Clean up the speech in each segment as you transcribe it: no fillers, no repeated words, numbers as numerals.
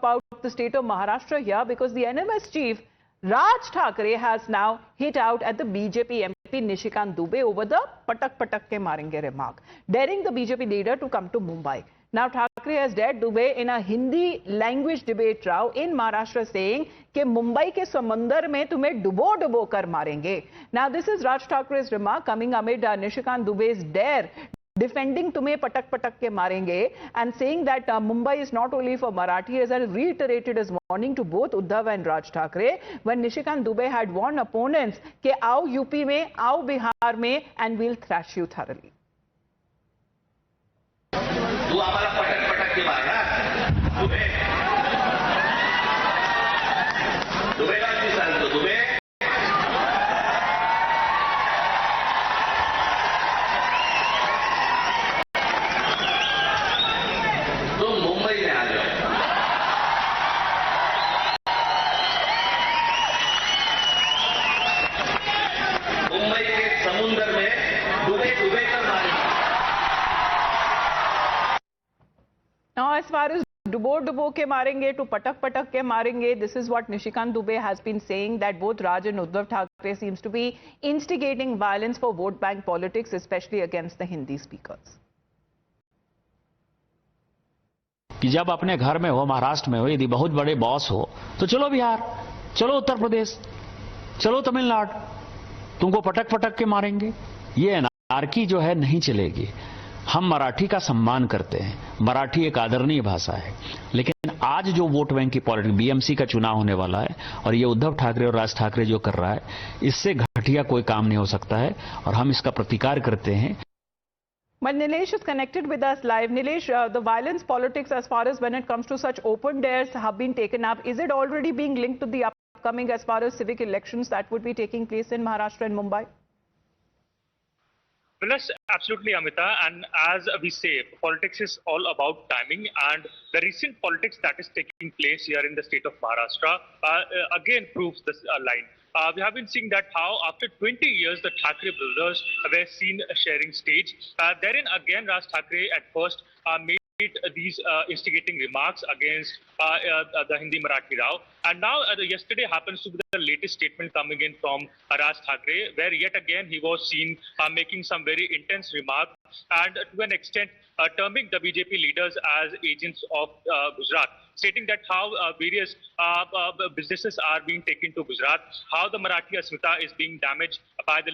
about the state of Maharashtra here because the NMS chief Raj Thackeray has now hit out at the BJP MP Nishikant Dubey over the patak patak ke marenge remark, daring the BJP leader to come to Mumbai. Now Thackeray has dared Dubey in a Hindi language debate row in Maharashtra saying कि मुंबई के समंदर में तुम्हें डुबो डुबो कर मारेंगे. Now this is Raj Thackeray's remark coming amid Nishikant Dubey's dare defending tumhe patak patak ke marenge and saying that Mumbai is not only for Marathi, as reiterated his warning to both Uddhav and Raj Thackeray when Nishikant Dubey had warned opponents ke aao UP mein, aao Bihar mein and we'll thrash you thoroughly. तू आम्हाला पटक पटक के मारणार दुबेला मी सांगतो दुबे तुम मुंबई में आ जाओ मुंबई के समुद्र में डूबे डूबे कर मारेंगे. Now, as far as dubo ke marenge to patak ke marenge, this is what Nishikant Dubey has been saying, that both Raj and Uddhav Thackeray seems to be instigating violence for vote bank politics, especially against the Hindi speakers. कि जब अपने घर में हो, महाराष्ट्र में हो, यदि बहुत बड़े बॉस हो तो चलो बिहार, चलो उत्तर प्रदेश, चलो तमिलनाडु, तुमको पटक पटक के मारेंगे. ये एनार्की जो है नहीं चलेगी. हम मराठी का सम्मान करते हैं, मराठी एक आदरणीय भाषा है, लेकिन आज जो वोट बैंक की पॉलिटिक्स, बीएमसी का चुनाव होने वाला है और ये उद्धव ठाकरे और राज ठाकरे जो कर रहा है, इससे घटिया कोई काम नहीं हो सकता है और हम इसका प्रतिकार करते हैं. But Nilesh is connected with us live. Nilesh, the violence politics as far as when it comes to such open dares have been taken up. Is it already being linked to the upcoming as far as civic elections that would be taking place in Maharashtra and Mumbai? Well, yes, absolutely, Amita. And as we say, politics is all about timing. And the recent politics that is taking place here in the state of Maharashtra again proves this line. We have been seeing that how after 20 years, the Thackeray brothers were seen sharing stage. Therein again, Raj Thackeray at first made these instigating remarks against the Hindi Marathi row. And now yesterday happens to be the latest statement coming in from Raj Thackeray, where yet again he was seen making some very intense remarks and to an extent terming the BJP leaders as agents of Gujarat, stating that how various businesses are being taken to Gujarat, how the Marathi Asmita is being damaged by the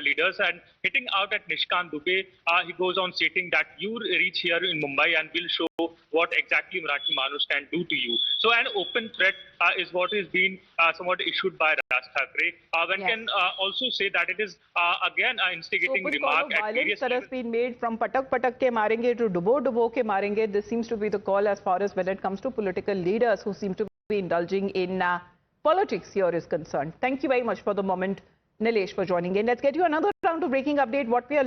leaders, and hitting out at Nishikant Dubey, he goes on stating that you reach here in Mumbai and we'll show what exactly Marathi Manush can do to you. So an open threat is what is being somewhat issued by Raj Thackeray. One can also say that it is again an instigating remark at various that has been made from patak patak ke marenge to dubo ke marenge. This seems to be the call as far as when it comes to political leaders who seem to be indulging in politics here is concerned. Thank you very much for the moment, Nilesh, for joining in. Let's get you another round of breaking update. What we are